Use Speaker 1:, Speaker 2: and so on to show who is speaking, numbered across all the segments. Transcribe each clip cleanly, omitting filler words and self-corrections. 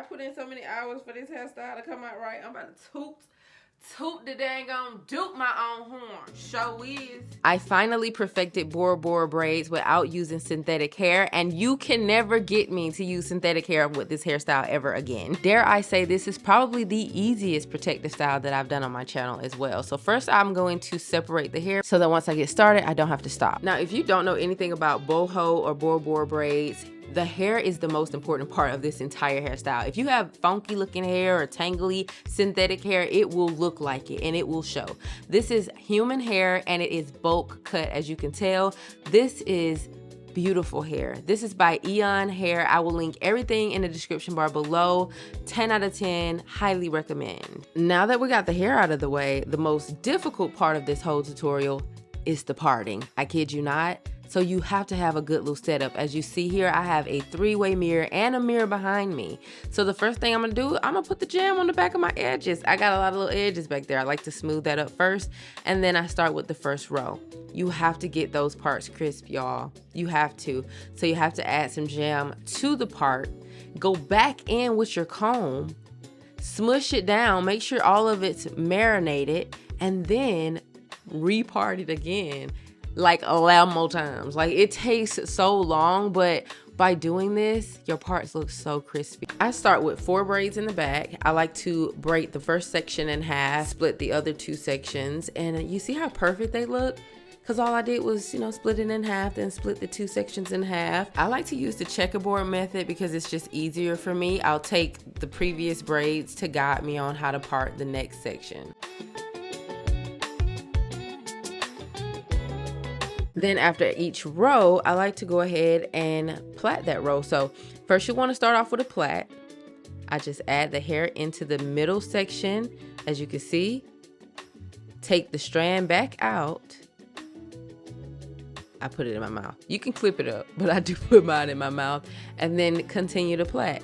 Speaker 1: I put in so many hours for this hairstyle to come out right. I'm about to toot the dang on dupe my own horn. Show is. I finally perfected Bora Bora braids without using synthetic hair, and you can never get me to use synthetic hair with this hairstyle ever again. Dare I say this is probably the easiest protective style that I've done on my channel as well. So first I'm going to separate the hair so that once I get started, I don't have to stop. Now, if you don't know anything about boho or Bora Bora braids, the hair is the most important part of this entire hairstyle. If you have funky looking hair or tangly synthetic hair, it will look like it and it will show. This is human hair and it is bulk cut, as you can tell. This is beautiful hair. This is by Eayon hair. I will link everything in the description bar below. 10 out of 10, highly recommend. Now that we got the hair out of the way, the most difficult part of this whole tutorial is the parting. I kid you not. So you have to have a good little setup. As you see here, I have a three-way mirror and a mirror behind me. So the first thing I'm gonna do, I'm gonna put the jam on the back of my edges. I got a lot of little edges back there. I like to smooth that up first, and then I start with the first row. You have to get those parts crisp, y'all. You have to. So you have to add some jam to the part, go back in with your comb, smush it down, make sure all of it's marinated, and then repart it again. Like 11 more times. Like, it takes so long, but by doing this, your parts look so crispy. I start with 4 braids in the back. I like to braid the first section in half, split the other 2 sections, and you see how perfect they look? Because all I did was, you know, split it in half, then split the 2 sections in half. I like to use the checkerboard method because it's just easier for me. I'll take the previous braids to guide me on how to part the next section. Then after each row, I like to go ahead and plait that row. So first you want to start off with a plait. I just add the hair into the middle section. As you can see, take the strand back out. I put it in my mouth. You can clip it up, but I do put mine in my mouth, and then continue to plait.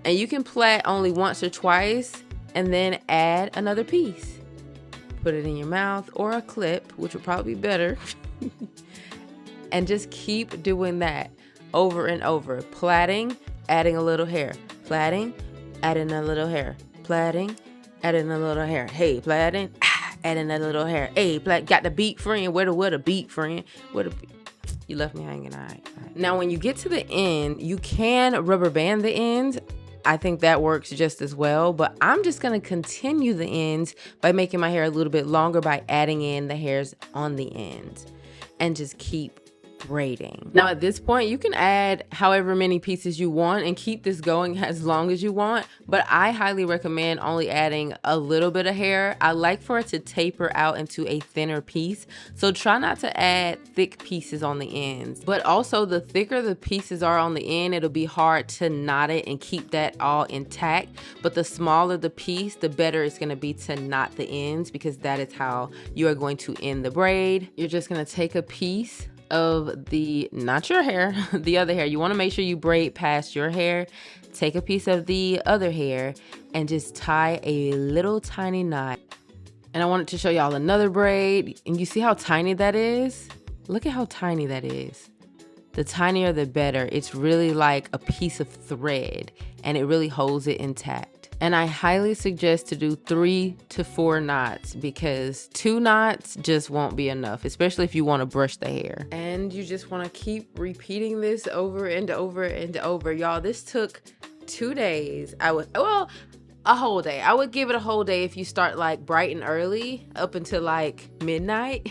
Speaker 1: And you can plait only once or twice and then add another piece. Put it in your mouth or a clip, which would probably be better. And just keep doing that over and over. Plaiting, adding a little hair. Plaiting, adding a little hair. Plaiting, adding a little hair. Hey, plaiting, adding a little hair. Hey, plait, got the beat, friend. Where the beat, friend? Where the beat? You left me hanging. All right. Now, when you get to the end, you can rubber band the ends. I think that works just as well, but I'm just gonna continue the ends by making my hair a little bit longer by adding in the hairs on the ends, and just keep braiding. Now at this point, you can add however many pieces you want and keep this going as long as you want, but I highly recommend only adding a little bit of hair. I like for it to taper out into a thinner piece, so try not to add thick pieces on the ends. But also, the thicker the pieces are on the end, it'll be hard to knot it and keep that all intact, but the smaller the piece, the better it's going to be to knot the ends, because that is how you are going to end the braid. You're just going to take a piece of the, not your hair, the other hair. You want to make sure you braid past your hair. Take a piece of the other hair and just tie a little tiny knot. And I wanted to show y'all another braid, and you see how tiny that is? Look at how tiny that is. The tinier the better. It's really like a piece of thread, and it really holds it intact. And I highly suggest to do 3 to 4 knots, because 2 knots just won't be enough, especially if you want to brush the hair. And you just want to keep repeating this over and over and over. Y'all, this took 2 days. Well, a whole day. I would give it a whole day if you start like bright and early up until like midnight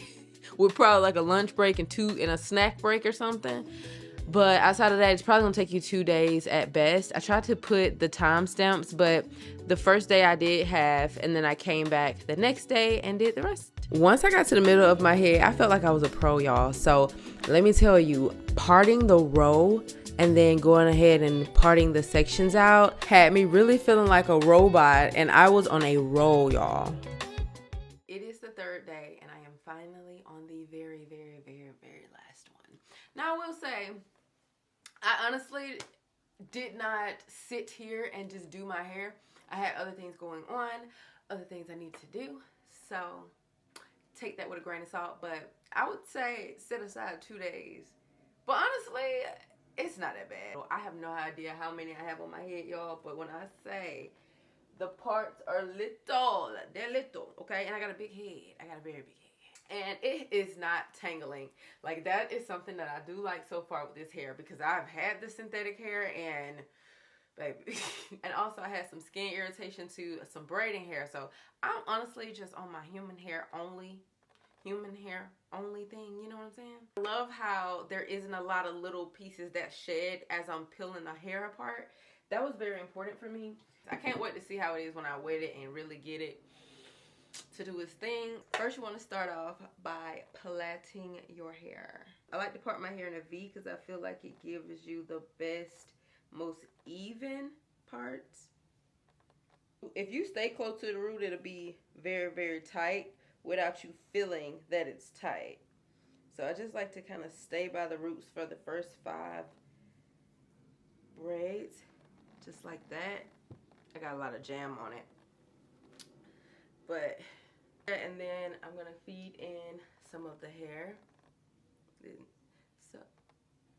Speaker 1: with probably like a lunch break and a snack break or something. But outside of that, it's probably gonna take you 2 days at best. I tried to put the timestamps, but the first day I did half, and then I came back the next day and did the rest. Once I got to the middle of my hair, I felt like I was a pro, y'all. So let me tell you, parting the row and then going ahead and parting the sections out had me really feeling like a robot, and I was on a roll, y'all. It is the 3rd day, and I am finally on the very, very, very, very last one. Now, I will say, I honestly did not sit here and just do my hair. I had other things going on, other things I need to do. So take that with a grain of salt. But I would say set aside 2 days. But honestly, It's not that bad. I have no idea how many I have on my head, y'all, but when I say the parts are little, they're little, okay? And I got a big head. I got a very big head. And it is not tangling. Like, that is something that I do like so far with this hair, because I've had the synthetic hair and baby. And also I had some skin irritation to some braiding hair. So I'm honestly just on my human hair only thing, you know what I'm saying? I love how there isn't a lot of little pieces that shed as I'm peeling the hair apart. That was very important for me. I can't wait to see how it is when I wet it and really get it to do its thing. First, you want to start off by plaiting your hair. I like to part my hair in a V because I feel like it gives you the best, most even parts. If you stay close to the root, it'll be very, very tight without you feeling that it's tight. So I just like to kind of stay by the roots for the first 5 braids, just like that. I got a lot of jam on it, but and then I'm gonna feed in some of the hair.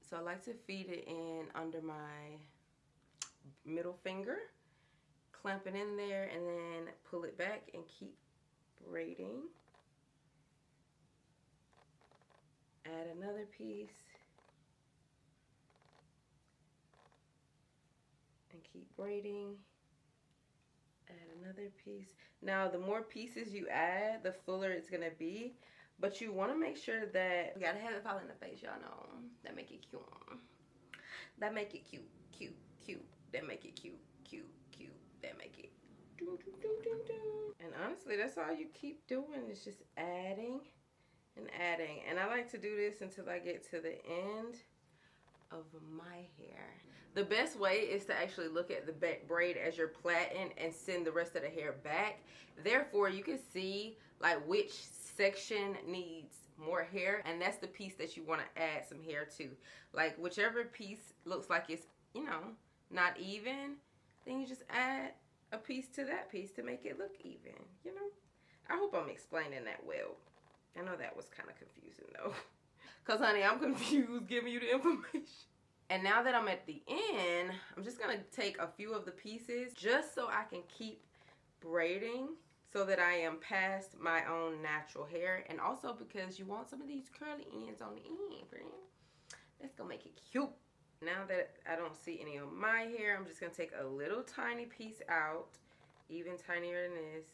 Speaker 1: So I like to feed it in under my middle finger, clamp it in there, and then pull it back and keep braiding. Add another piece and keep braiding. Add another piece. Now the more pieces you add, the fuller it's gonna be, but you want to make sure that you gotta have it fall in the face, y'all know. That make it cute. That make it cute, cute, cute. That make it cute, cute, cute. That make it do, do, do, do, do. And honestly, that's all you keep doing is just adding and adding. And I like to do this until I get to the end of my hair. The best way is to actually look at the braid as you're plaiting and send the rest of the hair back. Therefore, you can see like which section needs more hair, and that's the piece that you want to add some hair to. Like whichever piece looks like it's, you know, not even, then you just add a piece to that piece to make it look even, you know. I hope I'm explaining that well. I know that was kind of confusing though. Because honey, I'm confused giving you the information. And now that I'm at the end, I'm just going to take a few of the pieces just so I can keep braiding so that I am past my own natural hair. And also because you want some of these curly ends on the end, friend. That's going to make it cute. Now that I don't see any of my hair, I'm just going to take a little tiny piece out, even tinier than this.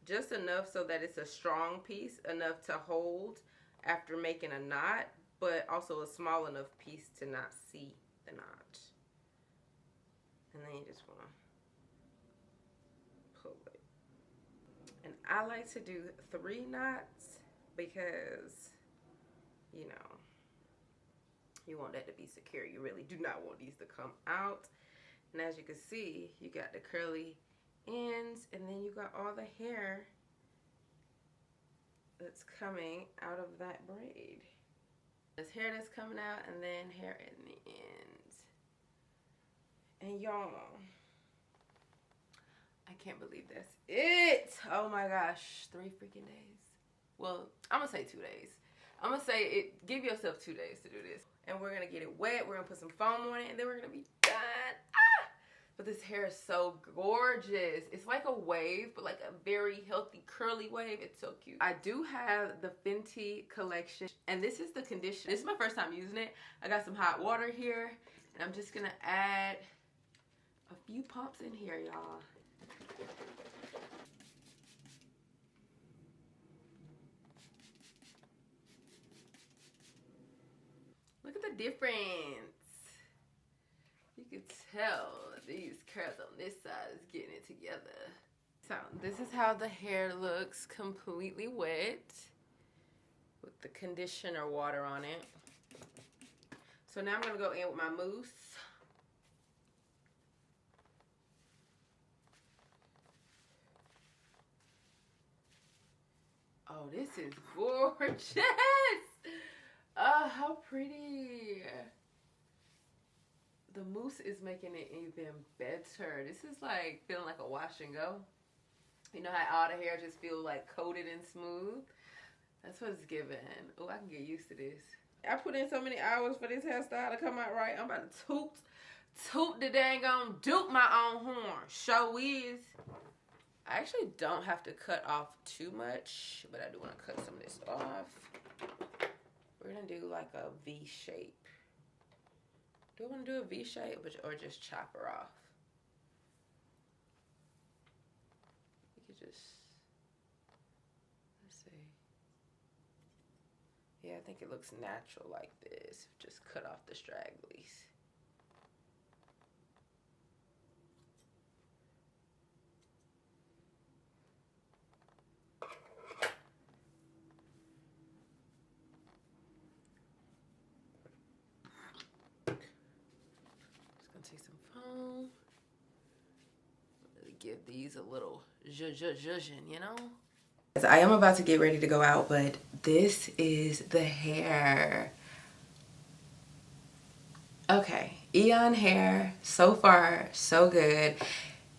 Speaker 1: Just enough so that it's a strong piece, enough to hold after making a knot, but also a small enough piece to not see the knot. And then you just want to pull it. And I like to do 3 knots because, you know, you want that to be secure. You really do not want these to come out. And as you can see, you got the curly ends, and then you got all the hair that's coming out of that braid. There's hair that's coming out, and then hair in the ends. And y'all, I can't believe that's it. Oh my gosh, 3 freaking days. Well, I'm gonna say 2 days. I'm gonna say it. Give yourself 2 days to do this. And we're gonna get it wet. We're gonna put some foam on it, and then we're gonna be done. But this hair is so gorgeous. It's like a wave, but like a very healthy curly wave. It's so cute. I do have the Fenty collection, and this is the conditioner. This is my first time using it. I got some hot water here, and I'm just gonna add a few pumps in here, y'all. Look at the difference. You can tell these curls on this side is getting it together. So this is how the hair looks completely wet with the conditioner water on it. So now I'm gonna go in with my mousse. Oh, this is gorgeous. Oh, how pretty. The mousse is making it even better. This is like feeling like a wash and go. You know how all the hair just feels like coated and smooth? That's what it's giving. Oh, I can get used to this. I put in so many hours for this hairstyle to come out right. I'm about to toot the dang on dupe my own horn. Show is. I actually don't have to cut off too much, but I do want to cut some of this off. We're going to do like a V shape. Do I want to do a V shape or just chop her off? You could just, let's see. Yeah, I think it looks natural like this. Just cut off the stragglies. Take some foam. Really give these a little zhuzhin, you know? I am about to get ready to go out, but this is the hair. Okay, Eayon hair, so far, so good.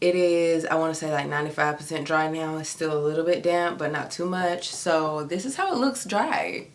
Speaker 1: It is, I want to say like 95% dry now. It's still a little bit damp, but not too much. So this is how it looks dry.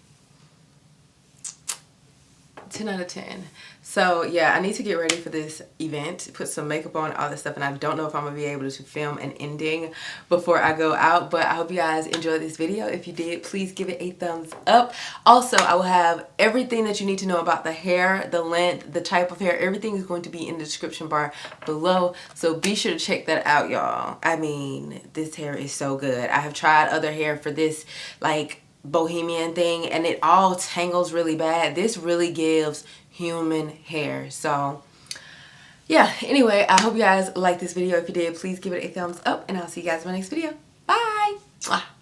Speaker 1: 10 out of 10. So yeah, I need to get ready for this event, put some makeup on, all this stuff, and I don't know if I'm gonna be able to film an ending before I go out, but I hope you guys enjoyed this video. If you did, please give it a thumbs up. Also, I will have everything that you need to know about the hair, the length, the type of hair. Everything is going to be in the description bar below, so be sure to check that out, y'all. I mean, this hair is so good. I have tried other hair for this like bohemian thing, and it all tangles really bad. This really gives human hair. So yeah, anyway, I hope you guys liked this video. If you did, please give it a thumbs up, and I'll see you guys in my next video. Bye. Mwah.